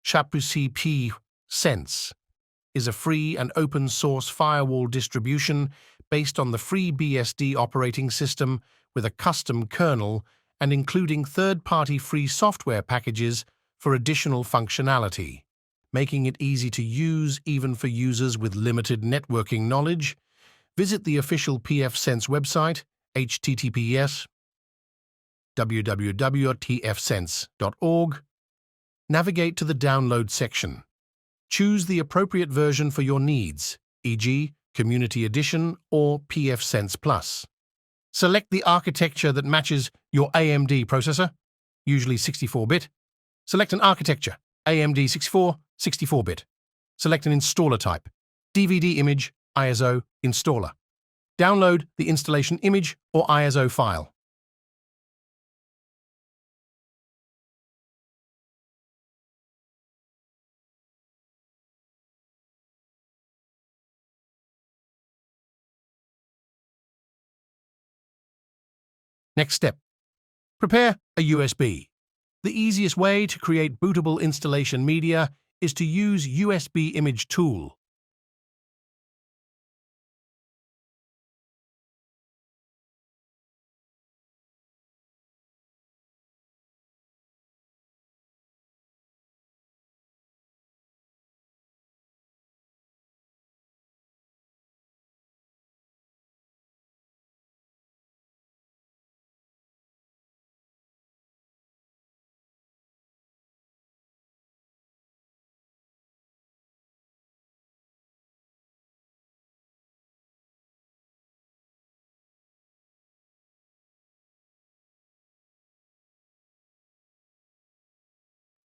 PfSense is a free and open-source firewall distribution based on the FreeBSD operating system with a custom kernel and including third-party free software packages for additional functionality, making it easy to use even for users with limited networking knowledge. Visit the official PfSense website, https://www.pfsense.org. Navigate to the Download section. Choose the appropriate version for your needs, e.g., Community Edition or PfSense Plus. Select the architecture that matches your AMD processor, usually 64-bit. Select an architecture, AMD 64-bit. Select an installer type, DVD image, ISO, installer. Download the installation image or ISO file. Next step. Prepare a USB. The easiest way to create bootable installation media is to use USB image tool.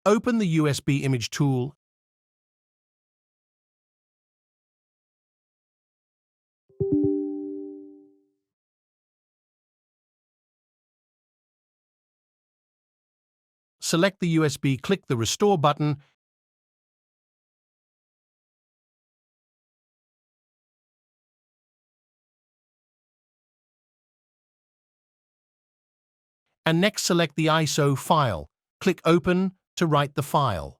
Open the USB image tool. Select the USB, click the Restore button, and next select the ISO file. Click Open to write the file.